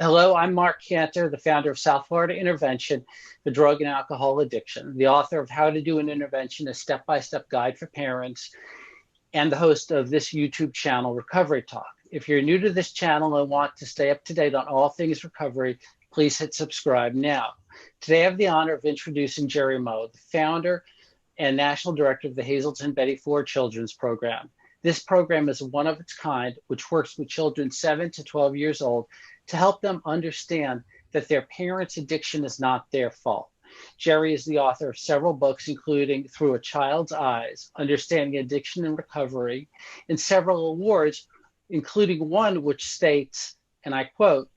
Hello, I'm Marc Kantor, the founder of South Florida Intervention for Drug and Alcohol Addiction, the author of How to Do an Intervention, a step-by-step guide for parents, and the host of this YouTube channel, Recovery Talk. If you're new to this channel and want to stay up to date on all things recovery, please hit subscribe now. Today, I have the honor of introducing Jerry Moe, the founder and national director of the Hazelden Betty Ford Children's Program. This program is one of its kind, which works with children 7 to 12 years old to help them understand that their parents' addiction is not their fault. Jerry is the author of several books, including Through a Child's Eyes, Understanding Addiction and Recovery, and several awards, including one which states, and I quote,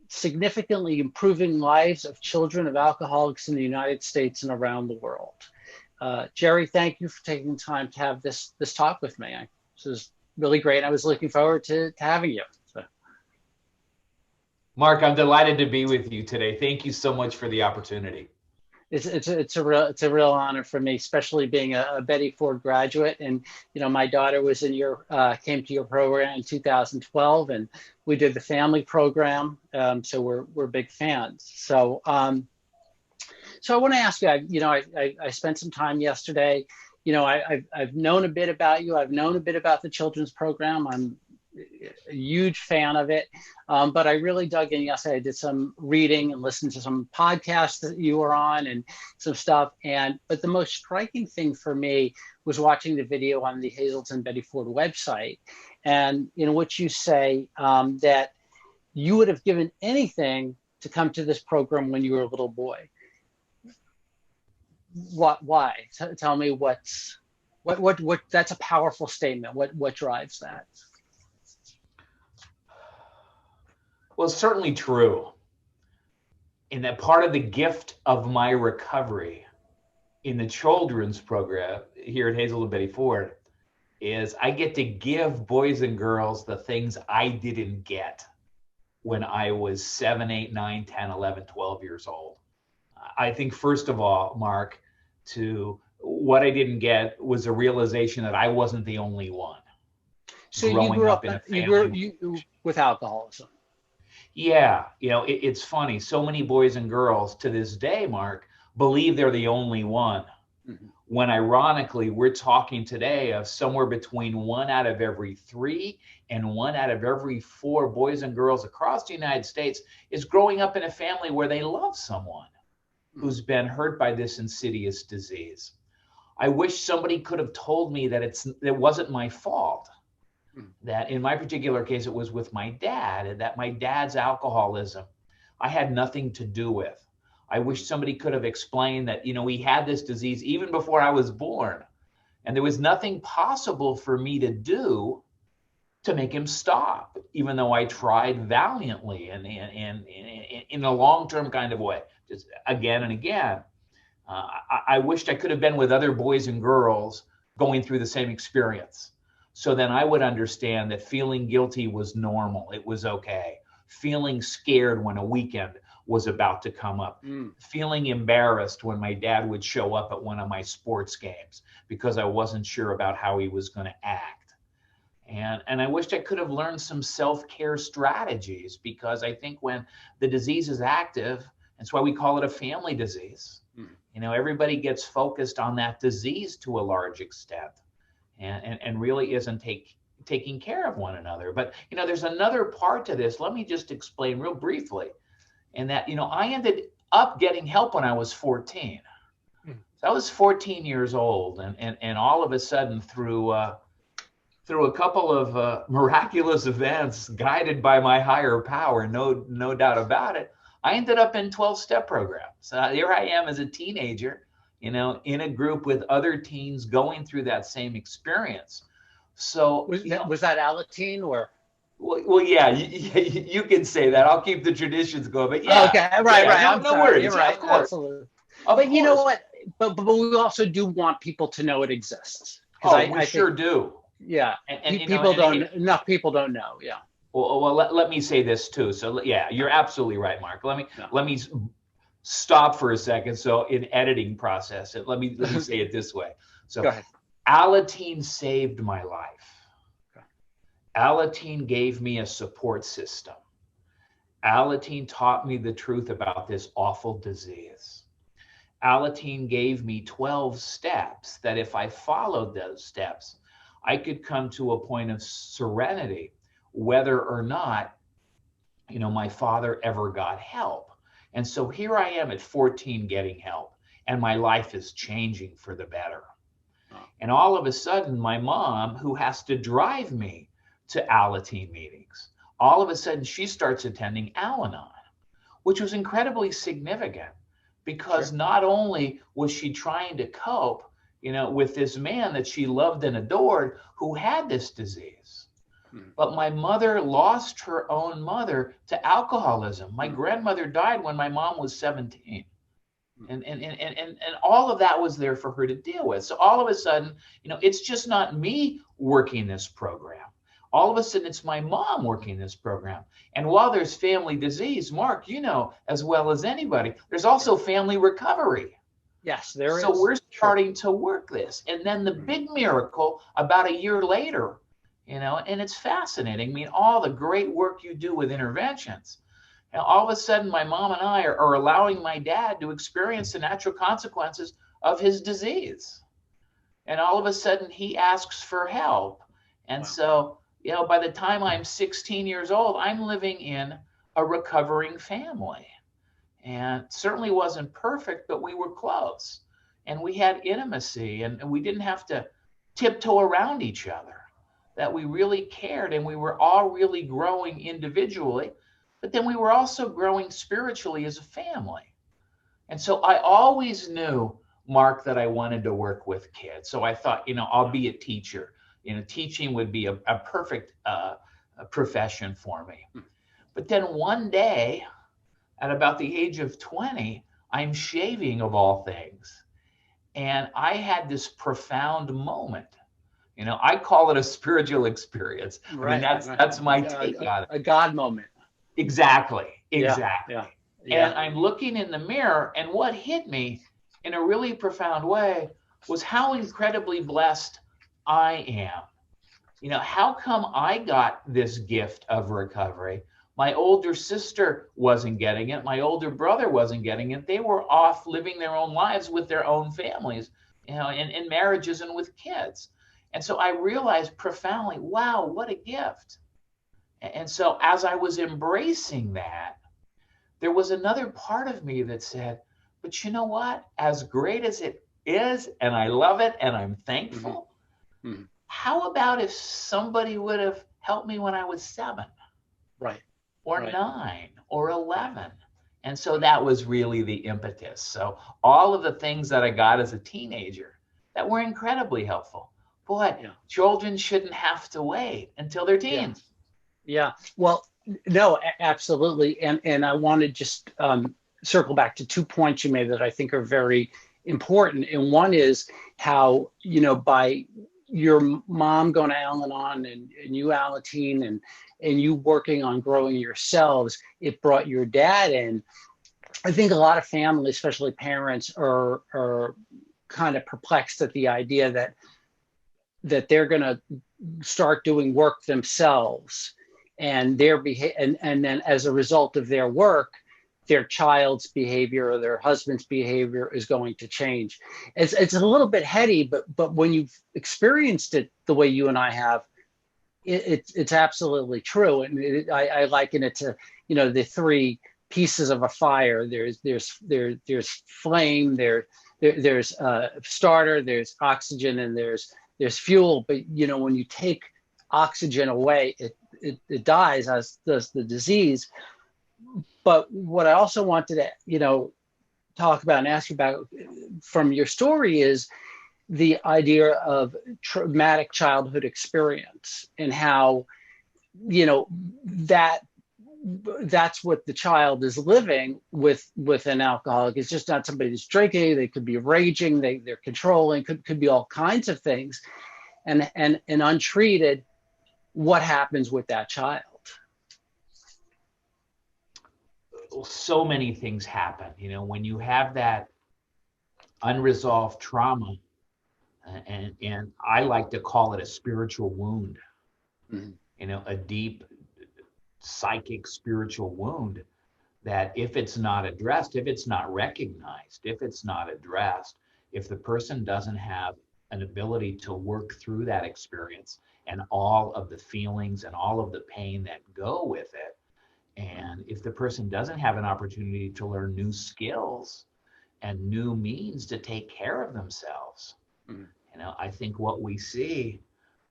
significantly improving lives of children of alcoholics in the United States and around the world. Jerry, thank you for taking the time to have this talk with me. This is really great. I was looking forward to having you. So. Marc, I'm delighted to be with you today. Thank you so much for the opportunity. It's a real honor for me, especially being a Betty Ford graduate. And my daughter was in came to your program in 2012, and we did the family program. So we're big fans. So I want to ask you. I spent some time yesterday. I've known a bit about you. I've known a bit about the children's program. I'm a huge fan of it. But I really dug in yesterday. I did some reading and listened to some podcasts that you were on and some stuff. But the most striking thing for me was watching the video on the Hazelden Betty Ford website, and in which you say that you would have given anything to come to this program when you were a little boy. Why? Tell me what that's a powerful statement. What drives that? Well, it's certainly true. And that part of the gift of my recovery in the children's program here at Hazelden Betty Ford is I get to give boys and girls the things I didn't get when I was 7, 8, 9, 10, 11, 12 years old. I think, first of all, Marc, what I didn't get was a realization that I wasn't the only one. So you grew up in a family with alcoholism. Yeah, it's funny. So many boys and girls to this day, Marc, believe they're the only one. Mm-hmm. When ironically, we're talking today of somewhere between 1 out of every 3 and 1 out of every 4 boys and girls across the United States is growing up in a family where they love someone who's been hurt by this insidious disease. I wish somebody could have told me that it wasn't my fault. That in my particular case, it was with my dad, and that my dad's alcoholism I had nothing to do with. I wish somebody could have explained that, he had this disease even before I was born, and there was nothing possible for me to do to make him stop, even though I tried valiantly and in a long-term kind of way, just again and again. I wished I could have been with other boys and girls going through the same experience. So then I would understand that feeling guilty was normal. It was okay. Feeling scared when a weekend was about to come up. Feeling embarrassed when my dad would show up at one of my sports games because I wasn't sure about how he was going to act. And I wished I could have learned some self-care strategies, because I think when the disease is active, that's why we call it a family disease. Everybody gets focused on that disease to a large extent. And really isn't taking care of one another. But, there's another part to this. Let me just explain real briefly. And that, I ended up getting help when I was 14. So I was 14 years old. And all of a sudden, through a couple of miraculous events guided by my higher power, no doubt about it, I ended up in 12-step programs. So here I am as a teenager, in a group with other teens going through that same experience. So was that Alateen or? Well, yeah, you can say that. I'll keep the traditions going, but yeah. Okay, right. No worries. You're right. Of course. Absolutely. But you know what? But we also do want people to know it exists. I sure do. Yeah, and enough people don't know. Yeah. Well, let me say this too. So yeah, you're absolutely right, Marc. Let me stop for a second. So in editing process, let me say it this way. So go ahead. Alateen saved my life. Okay. Alateen gave me a support system. Alateen taught me the truth about this awful disease. Alateen gave me 12 steps that if I followed those steps, I could come to a point of serenity, whether or not, my father ever got help. And so here I am at 14 getting help, and my life is changing for the better. And all of a sudden, my mom, who has to drive me to Alateen meetings, all of a sudden she starts attending Al-Anon, which was incredibly significant because not only was she trying to cope, with this man that she loved and adored who had this disease, but my mother lost her own mother to alcoholism. My grandmother died when my mom was 17. And all of that was there for her to deal with. So all of a sudden, it's just not me working this program. All of a sudden, it's my mom working this program. And while there's family disease, Mark, as well as anybody, there's also family recovery. Yes, there is. So we're starting to work this. And then the big miracle about a year later, and it's fascinating. I mean, all the great work you do with interventions. And all of a sudden, my mom and I are allowing my dad to experience the natural consequences of his disease. And all of a sudden, he asks for help. And so, by the time I'm 16 years old, I'm living in a recovering family. And certainly wasn't perfect, but we were close. And we had intimacy, and we didn't have to tiptoe around each other, that we really cared, and we were all really growing individually. But then we were also growing spiritually as a family. And so I always knew, Mark, that I wanted to work with kids. So I thought, I'll be a teacher. Teaching would be a perfect profession for me. But then one day, at about the age of 20, I'm shaving of all things. And I had this profound moment. I call it a spiritual experience. Right. I mean, that's my take on it. A God moment. Exactly. Yeah. And I'm looking in the mirror, and what hit me in a really profound way was how incredibly blessed I am. How come I got this gift of recovery? My older sister wasn't getting it. My older brother wasn't getting it. They were off living their own lives with their own families, in marriages and with kids. And so I realized profoundly, wow, what a gift. And so as I was embracing that, there was another part of me that said, but you know what? As great as it is, and I love it, and I'm thankful, how about if somebody would have helped me when I was 7? Right. Or 9 or 11. And so that was really the impetus. So all of the things that I got as a teenager that were incredibly helpful. Boy, children shouldn't have to wait until they're teens. Yeah. Well, no, absolutely. And I want to just circle back to 2 points you made that I think are very important. And one is how, by your mom going to Al-Anon and you Alateen and you working on growing yourselves, it brought your dad in. I think a lot of families, especially parents, are kind of perplexed at the idea that they're going to start doing work themselves, and and then as a result of their work, their child's behavior or their husband's behavior is going to change. It's a little bit heady, but when you've experienced it the way you and I have, it's absolutely true. And I liken it to, the 3 pieces of a fire. There's flame, there's starter, there's oxygen, and there's fuel. But when you take oxygen away, it dies, as does the disease. But what I also wanted to, talk about and ask you about from your story is the idea of traumatic childhood experience and how, that's what the child is living with an alcoholic. It's just not somebody who's drinking. They could be raging. They're controlling. Could be all kinds of things, and untreated, what happens with that child? So many things happen, when you have that unresolved trauma, and I like to call it a spiritual wound, a deep psychic, spiritual wound that if it's not addressed, if it's not recognized, if it's not addressed, if the person doesn't have an ability to work through that experience and all of the feelings and all of the pain that go with it, and if the person doesn't have an opportunity to learn new skills and new means to take care of themselves, I think what we see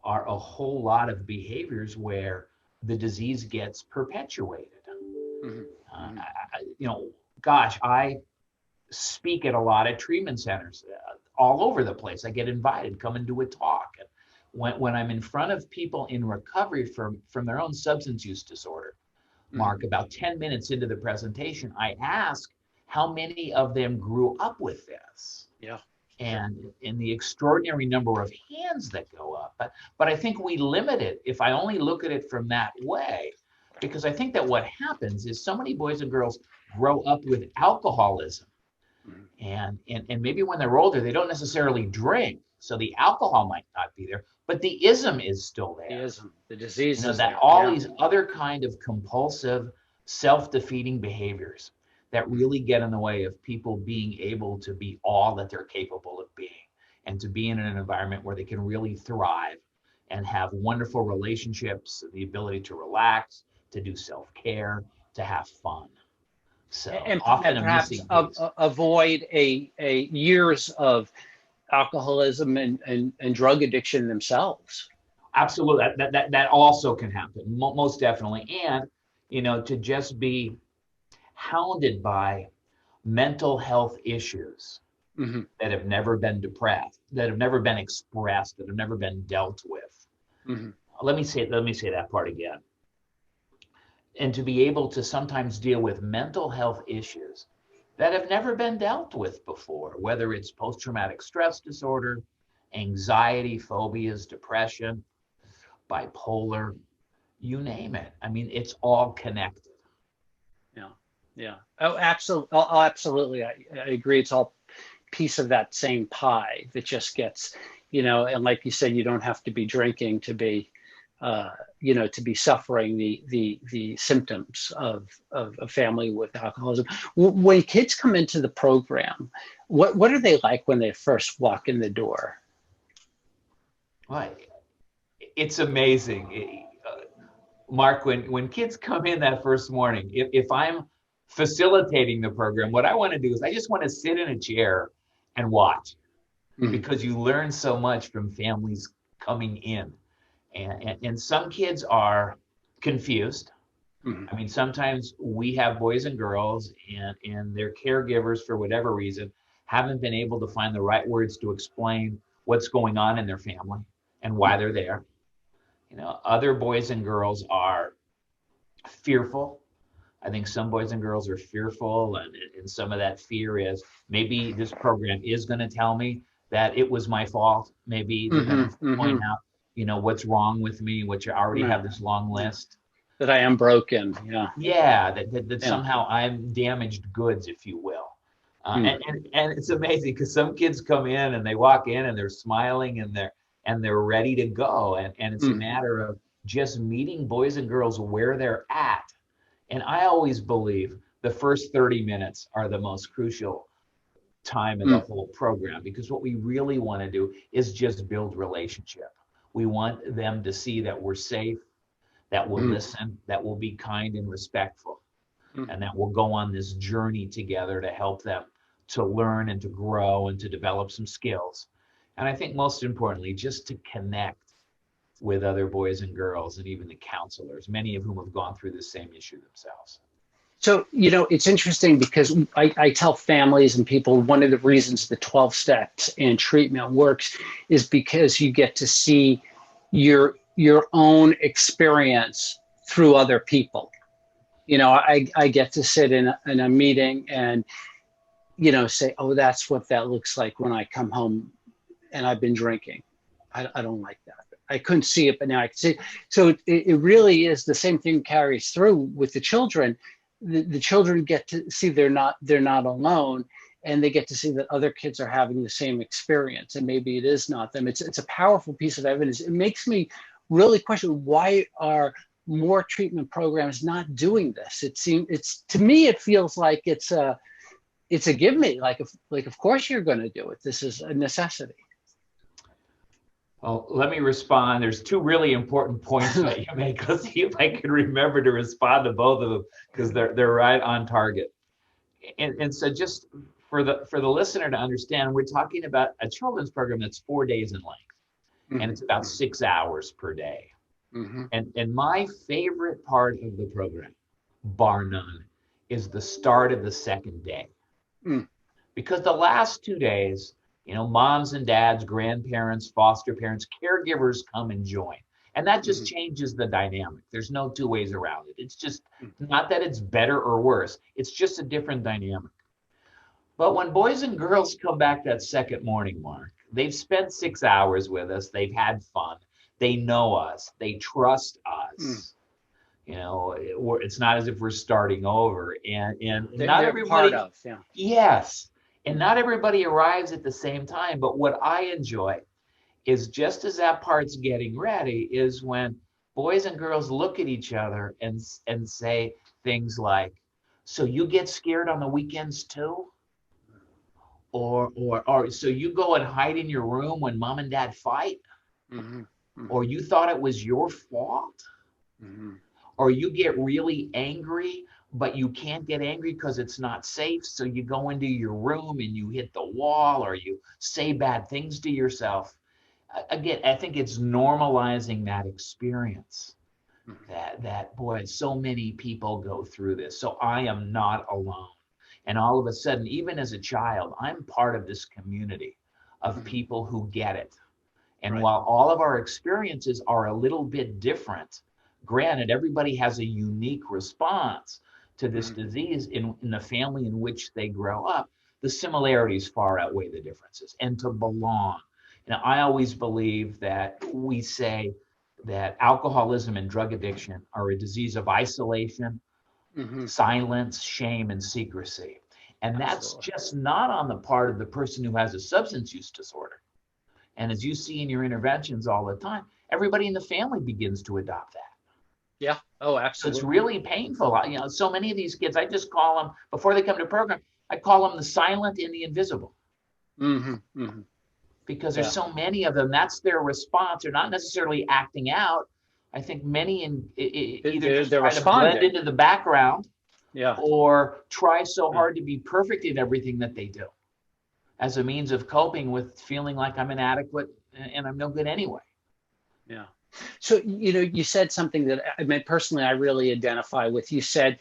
are a whole lot of behaviors where the disease gets perpetuated. Gosh, I speak at a lot of treatment centers all over the place. I get invited, come and do a talk. And when I'm in front of people in recovery from their own substance use disorder, Mark, about 10 minutes into the presentation, I ask how many of them grew up with this. Yeah. And in the extraordinary number of hands that go up. But I think we limit it if I only look at it from that way, because I think that what happens is so many boys and girls grow up with alcoholism. And maybe when they're older, they don't necessarily drink. So the alcohol might not be there, but the ism is still there. The ism, the disease is that there. all these other kind of compulsive, self-defeating behaviors that really get in the way of people being able to be all that they're capable of being, and to be in an environment where they can really thrive and have wonderful relationships, the ability to relax, to do self-care, to have fun. So and often perhaps avoid a years of alcoholism and drug addiction themselves. Absolutely, that also can happen, most definitely. And to just be hounded by mental health issues that have never been depressed, that have never been expressed, that have never been dealt with. Let me say that part again. And to be able to sometimes deal with mental health issues that have never been dealt with before, whether it's post-traumatic stress disorder, anxiety, phobias, depression, bipolar, you name it. I mean, it's all connected. Yeah. Oh, absolutely. I agree. It's all piece of that same pie that just gets, and like you said, you don't have to be drinking to be, to be suffering the symptoms of a family with alcoholism. When kids come into the program, what are they like when they first walk in the door? Right. It's amazing. Mark, when kids come in that first morning, if I'm facilitating the program, what I want to do is I just want to sit in a chair and watch, because you learn so much from families coming in. And some kids are confused. I mean, sometimes we have boys and girls and their caregivers, for whatever reason, haven't been able to find the right words to explain what's going on in their family and why they're there. Other boys and girls are fearful. I think some boys and girls are fearful, and some of that fear is maybe this program is going to tell me that it was my fault. Maybe they're going to point out, what's wrong with me, which I already have this long list. That I am broken. Yeah. Yeah, that somehow I'm damaged goods, if you will. And it's amazing because some kids come in and they walk in and they're smiling and they're ready to go. And it's a matter of just meeting boys and girls where they're at. And I always believe the first 30 minutes are the most crucial time in the whole program, because what we really want to do is just build relationship. We want them to see that we're safe, that we'll listen, that we'll be kind and respectful, and that we'll go on this journey together to help them to learn and to grow and to develop some skills. And I think most importantly, just to connect with other boys and girls, and even the counselors, many of whom have gone through the same issue themselves. So, it's interesting because I tell families and people, one of the reasons the 12 steps and treatment works is because you get to see your own experience through other people. I get to sit in a meeting and, say, oh, that's what that looks like when I come home and I've been drinking. I don't like that. I couldn't see it, but now I can see it. So it really is the same thing carries through with the children. The children get to see they're not alone, and they get to see that other kids are having the same experience, and maybe it is not them. It's a powerful piece of evidence. It makes me really question, why are more treatment programs not doing this? To me, it feels like it's a give me, like of course you're going to do it. This is a necessity. Well, let me respond. There's two really important points that you make. Let's see if I can remember to respond to both of them, because they're right on target. And so just for the listener to understand, we're talking about a children's program that's 4 days in length, and it's about 6 hours per day. Mm-hmm. And my favorite part of the program, bar none, is the start of the second day. Because the last 2 days, moms and dads, grandparents, foster parents, caregivers come and join. And that just changes the dynamic. There's no two ways around it. It's just not that it's better or worse. It's just a different dynamic. But when boys and girls come back that second morning, Mark, they've spent 6 hours with us. They've had fun. They know us. They trust us. It's not as if we're starting over. And not everybody, part of, yeah. Yes. And not everybody arrives at the same time. But what I enjoy is, just as that part's getting ready, is when boys and girls look at each other and say things like, "So you get scared on the weekends too?" Or "So you go and hide in your room when mom and dad fight?" Or "You thought it was your fault?" Or "You get really angry, but you can't get angry because it's not safe, so you go into your room and you hit the wall, or you say bad things to yourself." Again, I think it's normalizing that experience, that boy, so many people go through this, so I am not alone. And all of a sudden, even as a child, I'm part of this community of people who get it. And while all of our experiences are a little bit different, granted, everybody has a unique response to this disease in the family in which they grow up, the similarities far outweigh the differences. And to belong. I always believe that we say that alcoholism and drug addiction are a disease of isolation, silence, shame, and secrecy. And that's just not on the part of the person who has a substance use disorder. And as you see in your interventions all the time, everybody in the family begins to adopt that. Yeah. Oh, absolutely. So it's really painful. So many of these kids, I just call them, before they come to program, I call them the silent and the invisible. Because there's so many of them. That's their response. They're not necessarily acting out. I think many either try to blend into the background, or try so hard to be perfect in everything that they do, as a means of coping with feeling like I'm inadequate and I'm no good anyway. Yeah. So, you said something that personally, I really identify with. You said,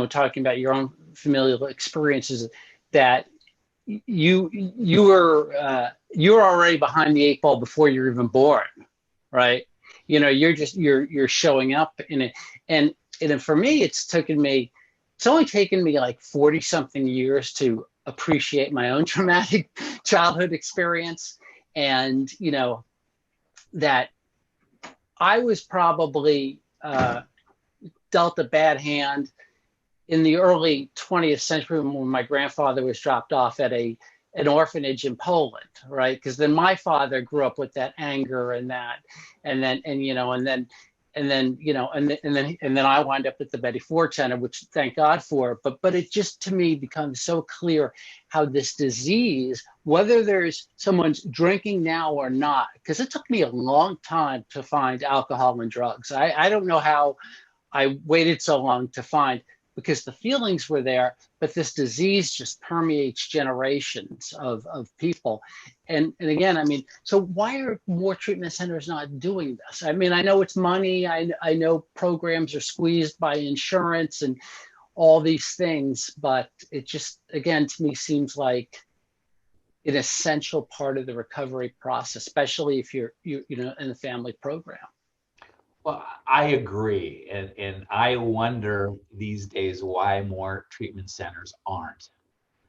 talking about your own familial experiences, that you were already behind the 8 ball before you're even born, right? You're showing up in it, and for me, it's only taken me like 40 something years to appreciate my own traumatic childhood experience, and that I was probably dealt a bad hand in the early 20th century when my grandfather was dropped off at an orphanage in Poland, right? Because then my father grew up with that anger and that, and then I wind up at the Betty Ford Center, which thank God for. But it just, to me, becomes so clear how this disease, whether there's someone's drinking now or not, because it took me a long time to find alcohol and drugs. I don't know how I waited so long to find, because the feelings were there, but this disease just permeates generations of people. And again, so why are more treatment centers not doing this? I know it's money. I know programs are squeezed by insurance and all these things, but it just, again, to me, seems like an essential part of the recovery process, especially if you're in a family program. Well, I agree. And I wonder these days why more treatment centers aren't.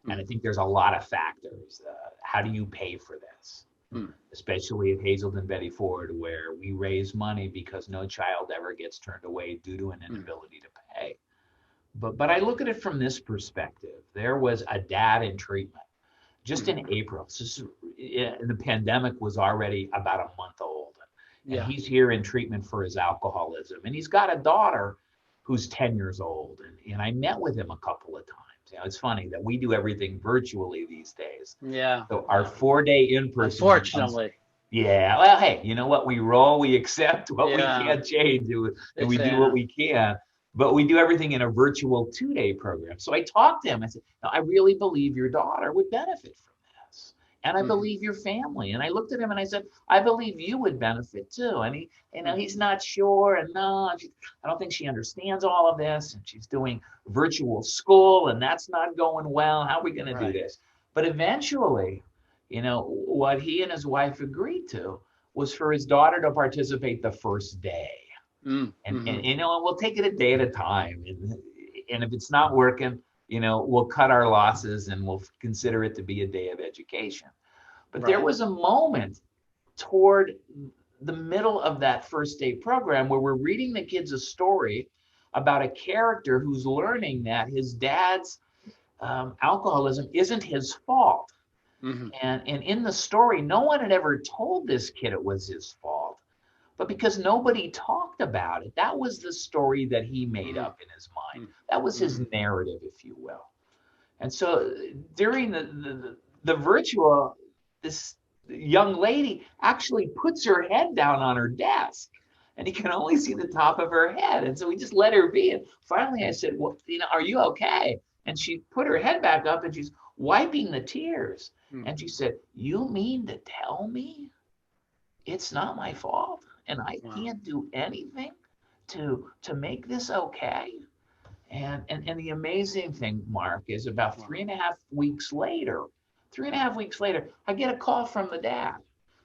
And I think there's a lot of factors. How do you pay for this? Especially at Hazelden Betty Ford, where we raise money because no child ever gets turned away due to an inability to pay. But I look at it from this perspective. There was a dad in treatment just in April. So the pandemic was already about a month old. and Yeah. he's here in treatment for his alcoholism. And he's got a daughter who's 10 years old. And I met with him a couple of times. It's funny that we do everything virtually these days. Yeah. So our 4-day in-person becomes, Unfortunately. yeah, well, hey, you know what? We roll, we accept what we Yeah. can't change, and we do what Exactly. we can. But we do everything in a virtual 2-day program. So I talked to him. I said, no, I really believe your daughter would benefit from this. And I Hmm. believe your family. And I looked at him and I said, I believe you would benefit too. And he's not sure. And no, I don't think she understands all of this. And she's doing virtual school and that's not going well. How are we going to do Right. this? But eventually, what he and his wife agreed to was for his daughter to participate the first day. And Mm-hmm. and we'll take it a day at a time. And if it's not working, we'll cut our losses and we'll consider it to be a day of education. But there Right. was a moment toward the middle of that first day program where we're reading the kids a story about a character who's learning that his dad's alcoholism isn't his fault. Hmm. And in the story, no one had ever told this kid it was his fault. But because nobody talked about it, that was the story that he made up in his mind. That was his Hmm. narrative, if you will. And so during the virtual, this young lady actually puts her head down on her desk and you can only see the top of her head. And so we just let her be. And finally I said, well, are you okay? And she put her head back up and she's wiping the tears. And she said, you mean to tell me it's not my fault and I Wow. can't do anything to make this okay? And the amazing thing, Mark, is about Wow. 3.5 weeks later, I get a call from the dad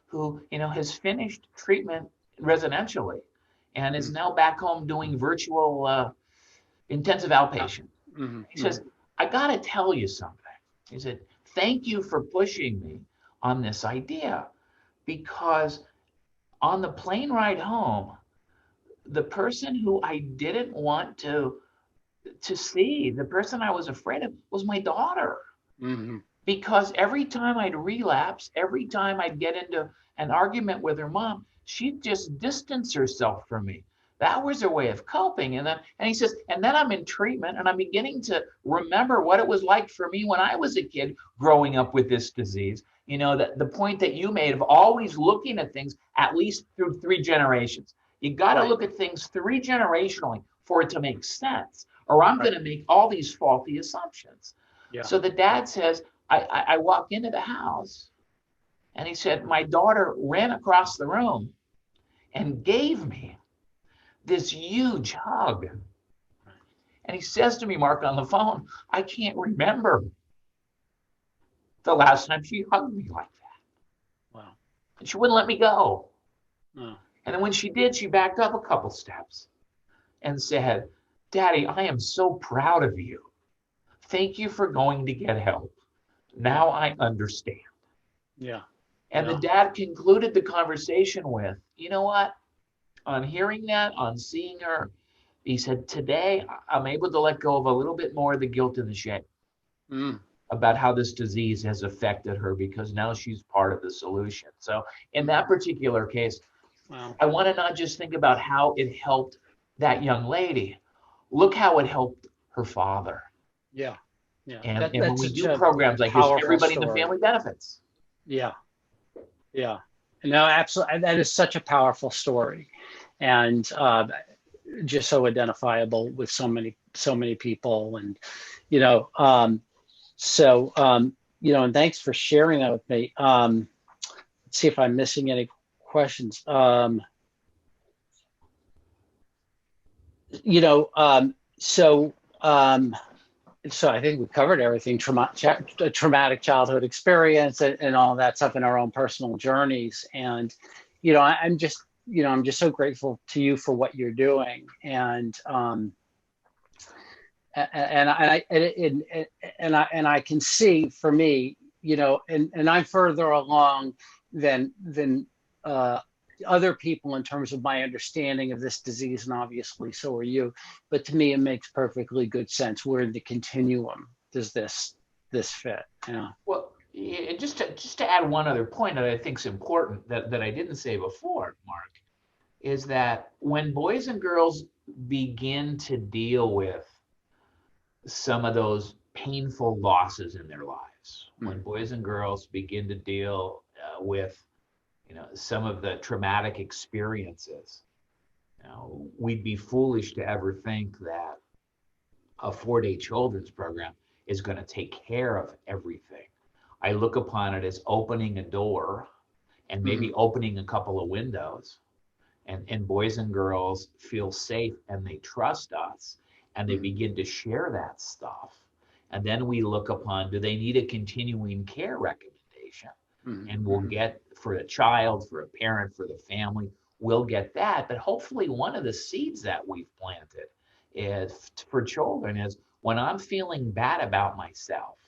who, has finished treatment residentially and is now back home doing virtual intensive outpatient. He Mm-hmm. says, I got to tell you something. He said, thank you for pushing me on this idea because on the plane ride home, the person who I didn't want to see, the person I was afraid of was my daughter. Hmm. Because every time I'd relapse, every time I'd get into an argument with her mom, she'd just distance herself from me. That was her way of coping. And he says, and then I'm in treatment and I'm beginning to remember what it was like for me when I was a kid growing up with this disease. That the point that you made of always looking at things at least through 3 generations. You got to Right. look at things 3 generationally for it to make sense, or I'm Right. going to make all these faulty assumptions. Yeah. So the dad says, I walked into the house and he said, my daughter ran across the room and gave me this huge hug. And he says to me, Mark, on the phone, I can't remember the last time she hugged me like that. Wow. And she wouldn't let me go. Oh. And then when she did, she backed up a couple steps and said, Daddy, I am so proud of you. Thank you for going to get help. Yeah. Now I understand. Yeah. And the Yeah. dad concluded the conversation with, you know what? On hearing that, on seeing her, he said, today I'm able to let go of a little bit more of the guilt and the shame Mm. about how this disease has affected her because now she's part of the solution. So in Mm. that particular case, Wow. I want to not just think about how it helped that young lady, look how it helped her father. Yeah. Yeah. And when That's we such do a programs like this, powerful everybody in the story. family benefits. Yeah. Yeah. No, absolutely. That is such a powerful story, and just so identifiable with so many people, and you know, so and thanks for sharing that with me. Let's see if I'm missing any questions. You know, so um, so I think we covered everything traumatic childhood experience and all that stuff in our own personal journeys. And, I'm just, I'm just so grateful to you for what you're doing. And I can see for me, and I'm further along than uh, other people in terms of my understanding of this disease, and obviously so are you. But to me, it makes perfectly good sense. Where in the continuum does this fit? Yeah. Well, yeah, just to add one other point that I think is important that I didn't say before, Mark. is that when boys and girls begin to deal with some of those painful losses in their lives, when boys and girls begin to deal with, some of the traumatic experiences, we'd be foolish to ever think that a 4-day children's program is going to take care of everything. I look upon it as opening a door and maybe opening a couple of windows, and boys and girls feel safe and they trust us and they begin to share that stuff. And then we look upon, do they need a continuing care recommendation? And we'll get, for a child, for a parent, for the family, we'll get that. But hopefully one of the seeds that we've planted is for children is when I'm feeling bad about myself,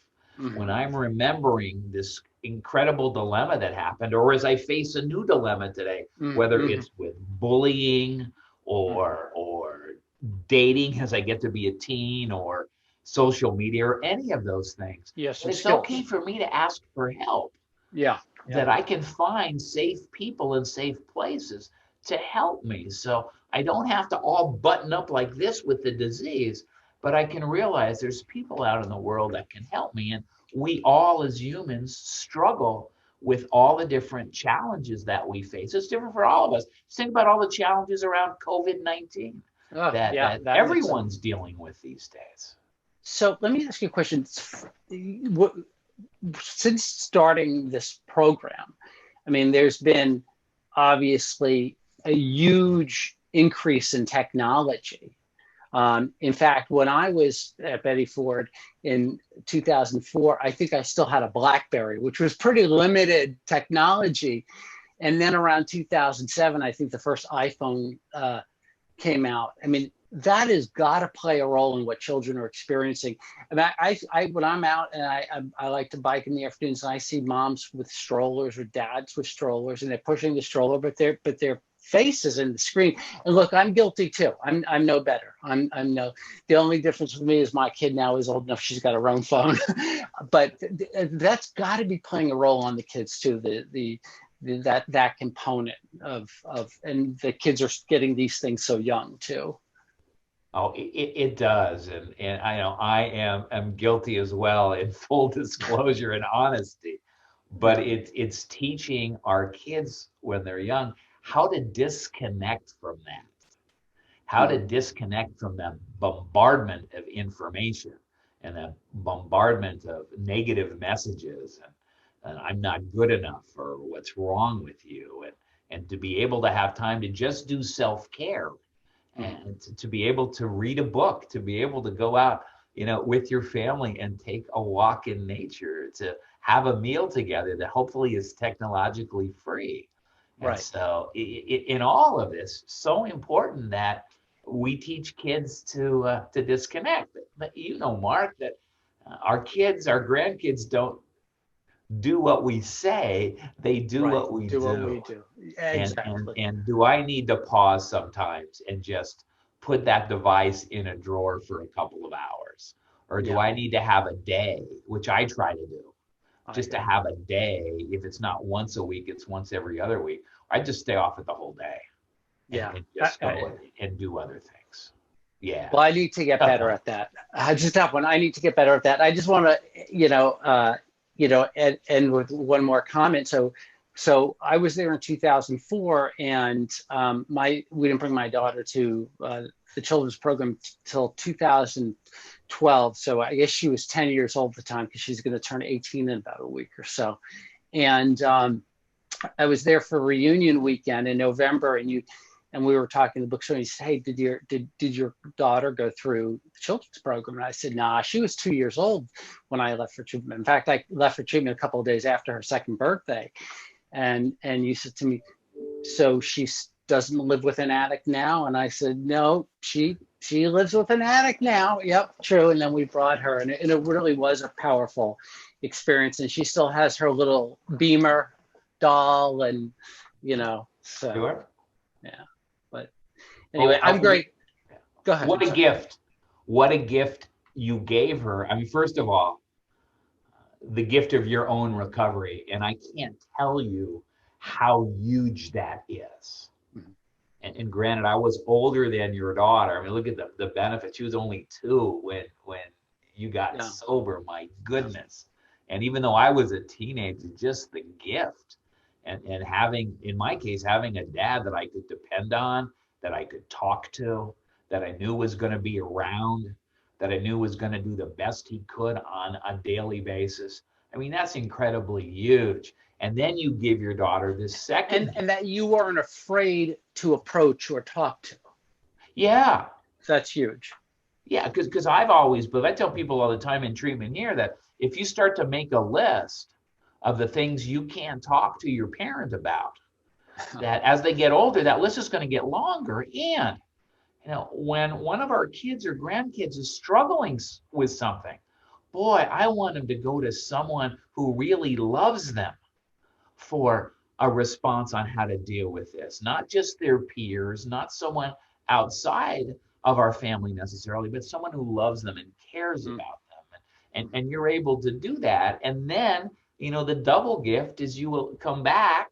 when I'm remembering this incredible dilemma that happened, or as I face a new dilemma today, whether it's with bullying or dating as I get to be a teen, or social media, or any of those things. Yes, it's okay for me to ask for help. Yeah. That I can find safe people in safe places to help me. So I don't have to all button up like this with the disease, but I can realize there's people out in the world that can help me. And we all as humans struggle with all the different challenges that we face. It's different for all of us. Think about all the challenges around COVID-19 that everyone's dealing with these days. So let me ask you a question. Since starting this program, I mean, there's been obviously a huge increase in technology. In fact, when I was at Betty Ford in 2004, I think I still had a BlackBerry, which was pretty limited technology. And then around 2007, I think the first iPhone came out. I mean, that has got to play a role in what children are experiencing. And I when I'm out and I like to bike in the afternoons, and I see moms with strollers or dads with strollers, and they're pushing the stroller, but their face is in the screen. And look, I'm guilty too. I'm no better. The only difference with me is my kid now is old enough; she's got her own phone. But that's got to be playing a role on the kids too. That component of and the kids are getting these things so young too. Oh, it does, and I am guilty as well, in full disclosure and honesty. But it's teaching our kids when they're young how to disconnect from that, how to disconnect from that bombardment of information and that bombardment of negative messages, and I'm not good enough, or what's wrong with you, and to be able to have time to just do self-care. And to be able to read a book, to be able to go out, with your family and take a walk in nature, to have a meal together that hopefully is technologically free. Right. And so in all of this, so important that we teach kids to disconnect. But Marc, that our kids, our grandkids don't do what we say, they do what we do. What we do. Exactly. And do I need to pause sometimes and just put that device in a drawer for a couple of hours? Or do I need to have a day, which I try to do, just to have a day? If it's not once a week, it's once every other week. I just stay off it the whole day. And just go and do other things. Yeah. Well, I need to get better at that. Just that one. I need to get better at that. I just want to, and with one more comment. So I was there in 2004, and we didn't bring my daughter to the children's program till 2012. So I guess she was 10 years old at the time, because she's going to turn 18 in about a week or so. And I was there for reunion weekend in November, and we were talking in the bookstore, and he said, "Hey, did your daughter go through the children's program?" And I said, "Nah, she was 2 years old when I left for treatment. In fact, I left for treatment a couple of days after her second birthday." And you said to me, "So she doesn't live with an addict now?" And I said, "No, she lives with an addict now." Yep, true. And then we brought her, and it really was a powerful experience. And she still has her little Beamer doll, and so sure. Yeah. But anyway, I'm great. Go ahead. What a gift. What a gift you gave her. I mean, first of all, the gift of your own recovery. And I can't tell you how huge that is. And granted, I was older than your daughter. I mean, look at the benefit. She was only 2 when you got Yeah. sober. My Yeah. goodness. And even though I was a teenager, just the gift. And having, in my case, having a dad that I could depend on, that I could talk to, that I knew was going to be around, that I knew was going to do the best he could on a daily basis. I mean, that's incredibly huge. And then you give your daughter this second. And that you weren't afraid to approach or talk to. Yeah. That's huge. Yeah, because I've always, but I tell people all the time in treatment here that if you start to make a list of the things you can't talk to your parent about, that as they get older, that list is going to get longer. And when one of our kids or grandkids is struggling with something, boy, I want them to go to someone who really loves them for a response on how to deal with this, not just their peers, not someone outside of our family necessarily, but someone who loves them and cares about them. And you're able to do that. And then, the double gift is you will come back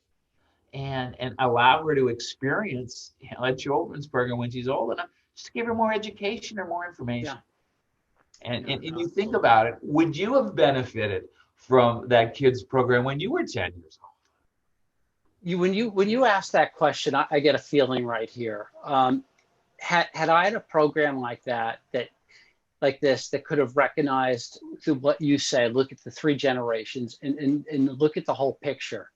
and allow her to experience a children's program when she's old enough, just to give her more education or more information. Yeah. And you think about it, would you have benefited from that kids program when you were 10 years old? When you ask that question, I get a feeling right here. Had I had a program like this that could have recognized through what you say, look at the 3 generations and look at the whole picture,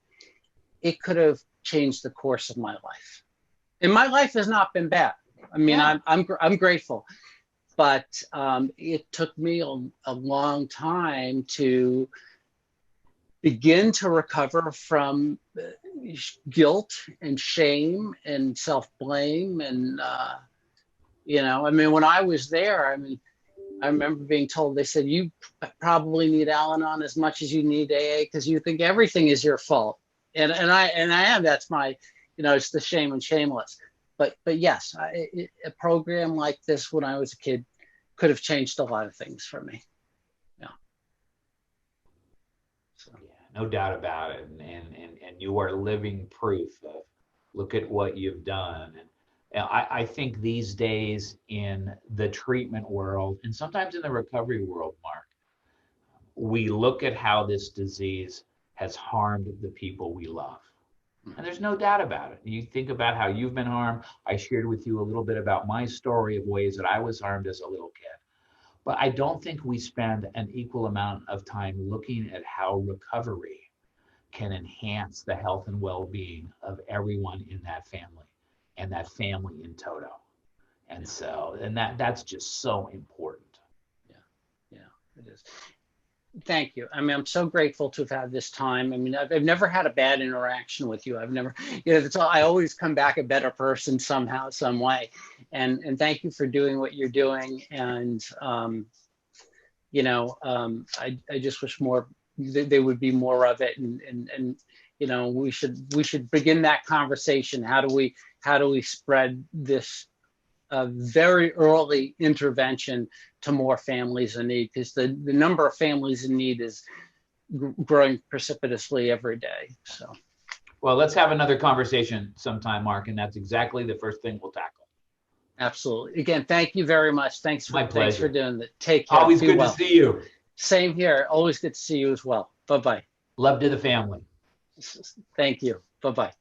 it could have changed the course of my life. And my life has not been bad. I mean, yeah. I'm grateful, but it took me a long time to begin to recover from guilt and shame and self-blame. And, I mean, when I was there, I remember being told, they said, you probably need Al-Anon as much as you need AA because you think everything is your fault. And I am, that's my, it's the shame and shameless. But yes, a program like this when I was a kid could have changed a lot of things for me. Yeah. So. Yeah, no doubt about it. And you are living proof of, look at what you've done. And I think these days in the treatment world, and sometimes in the recovery world, Mark, we look at how this disease has harmed the people we love. And there's no doubt about it. You think about how you've been harmed. I shared with you a little bit about my story of ways that I was harmed as a little kid. But I don't think we spend an equal amount of time looking at how recovery can enhance the health and well-being of everyone in that family and that family in toto. And so, and that's just so important. Yeah, it is. Thank you. I mean, I'm so grateful to have had this time. I mean, I've never had a bad interaction with you. I've never, I always come back a better person somehow, some way. And thank you for doing what you're doing. And, I just wish there would be more of it. And we should begin that conversation. How do we spread this very early intervention to more families in need, because the number of families in need is growing precipitously every day. So, well, let's have another conversation sometime, Mark, and that's exactly the first thing we'll tackle. Absolutely. Again, thank you very much. Thanks for doing that. Take care. Always good to see you. Same here. Always good to see you as well. Bye-bye. Love to the family. Thank you. Bye-bye.